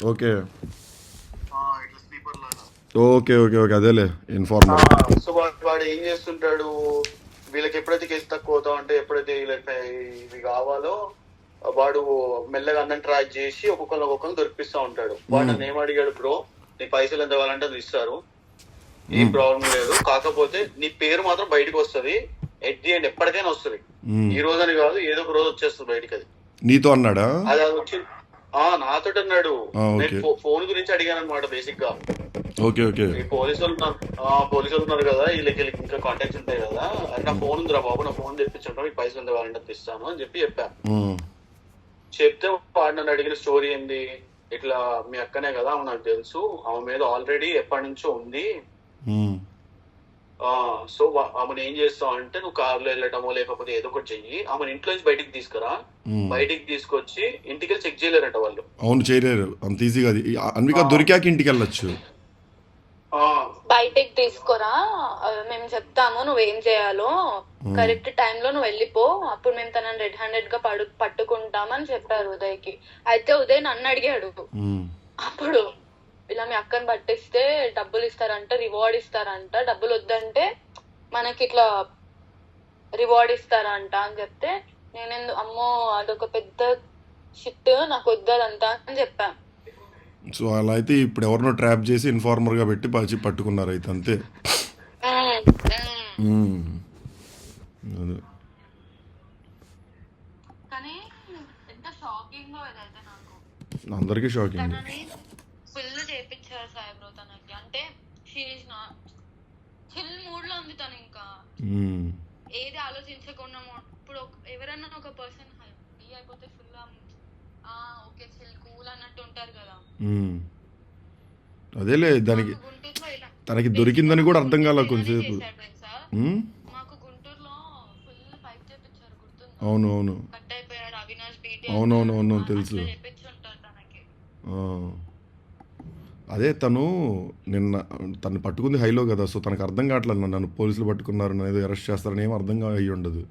Okay ఇట్లా sleeper లాగా. Okay okay okay అదేలే ఇన్ఫార్మర్. సో వాడు ఏం చేస్తుంటాడు, వీళ్ళకి ఎప్పుడైతే కేసు తక్కువ అవుతా అంటే ఎప్పుడైతే వీళ్ళకి ఇవి కావాలో వాడు మెల్లగా అందరం ట్రాక్ చేసి ఒక్కొక్కరు దొరికిస్తా ఉంటాడు. వాడు నన్ను ఏం అడిగాడు, బ్రో నీ పైసలు ఎంత కావాలంటే అది ఇస్తారు, ఏం ప్రాబ్లం లేదు, కాకపోతే నీ పేరు మాత్రం బయటకు వస్తుంది, ఎట్ ది ఎండ్ ఎప్పటికైనా వస్తుంది, ఈ రోజు అని కాదు ఏదో ఒక రోజు వచ్చేస్తుంది బయటకి. అది నీతో అన్నాడా? అది వచ్చి నాతో అన్నాడు. నేను ఫోన్ గురించి అడిగాను అనమాట బేసిక్ గా. ఓకే ఓకే పోలీసులు ఉన్నారు కదా, వీళ్ళకి ఇంకా కాంటాక్ట్స్ ఉంటాయి కదా, నా ఫోన్ ఉందిరా బాబు, నా ఫోన్ తెప్పించుంటా, మీకు పైసలు ఎంత కావాలంటే ఇస్తాను అని చెప్పి చెప్పా. చెప్తే వాడు నన్ను అడిగిన స్టోరీ ఏంది, ఇట్లా మీ అక్కనే కదా, ఆమె నాకు తెలుసు, ఆమె మీద ఆల్రెడీ ఎప్పటి నుంచో ఉంది, సో ఆమెను ఏం చేస్తావు అంటే నువ్వు కార్లో వెళ్ళటమో లేకపోతే ఏదో ఒకటి చెయ్యి, ఆమెను ఇంట్లో నుంచి బయటికి తీసుకురా, బయటికి తీసుకొచ్చి ఇంటికి వెళ్ళి చెక్ చేయలేరట వాళ్ళు. అవును చేయలేరు అంత ఈజీగా, అది అన్విక దొరికాక ఇంటికి వెళ్ళొచ్చు. బయటికి తీసుకురా, మేము చెప్తాము నువ్వేం చేయాలో, కరెక్ట్ టైంలో నువ్వు వెళ్ళిపో, అప్పుడు మేము తనని రెడ్ హ్యాండెడ్ గా పట్టుకుంటామని చెప్పారు ఉదయ్కి. అయితే ఉదయ్ నన్ను అడిగాడు, అప్పుడు ఇలా మీ అక్కని పట్టిస్తే డబ్బులు ఇస్తారంట, రివార్డ్ ఇస్తారంట, డబ్బులు వద్దంటే మనకి ఇట్లా రివార్డ్ ఇస్తారంట అని చెప్తే నేనెందు అమ్మో అదొక పెద్ద షిట్, నాకు వద్దదంతా అని చెప్పాను. సో అలా అయితే ఇప్పుడు ఎవరినో ట్రాప్ చేసి ఇన్ఫార్మర్గా పెట్టి పట్టుకున్నారు అయితే, అంతే. అందరికీ షాకింగ్. ఫుల్ చేపించారు సాయిబ్రో తనకి, అంటే చిల్ మూడ్ లో ఉంది తను, ఇంకా ఏది ఆలోచించకుండా. ఇప్పుడు ఎవరన్నా ఒక పర్సన్ అయిపోతే ఫుల్ ఓకే చిల్ కూల్ అన్నట్టు ఉంటారు కదా. అదేలే దానికి తనకి దొరికిందని కూడా అర్థం కాల కొంచెంసేపు. మాకు గుంటూరులో ఫుల్ ఫైట్ చేపించారు, గుర్తుంది? అవును అవును కట్ అయిపోయాడు అవినాష్, అవునవును తెలుసు. అదే తను తను పట్టుకుంది హైలో కదా, సో తనకు అర్థం కావట్లేదు నన్ను పోలీసులు పట్టుకున్నారు, నన్ను ఏదో అరెస్ట్ చేస్తారని ఏం అర్థం అయ్యి ఉండదు.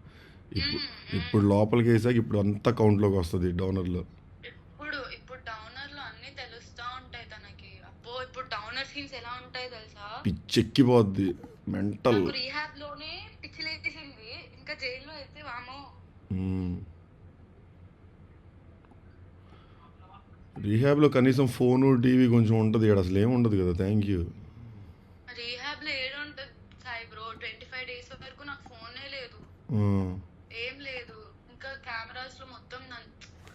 ఇప్పుడు లోపలికి వేసాక ఇప్పుడు అంతా కౌంట్లోకి వస్తుంది డౌనర్లో. ఇప్పుడు డౌనర్లో అన్ని తెలుస్తా ఉంటాయి తనకి. అబ్బో ఇప్పుడు డౌనర్ సీన్స్ ఎలా ఉంటాయి తెలుసా, పిచ్చెక్కిపోద్ది, మెంటల్. రీహాబ్ లోనే పిచ్చిలేసింది, ఇంకా జైల్లో అయితే వామో. రీహాబ్లో కనీసం ఫోను టీవీ కొంచెం ఉంటుంది, ఇక్కడ అసలు ఏమి ఉండదు కదా. Thank you. రీహాబ్ లో ఏడుంటది సాయి బ్రో, 25 days వరకు నాకు ఫోనే లేదు, ఏం లేదు. ఇంకా కెమెరాస్ లో మొత్తం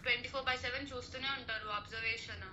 24/7 చూస్తూనే ఉంటారు, అబ్జర్వేషన్.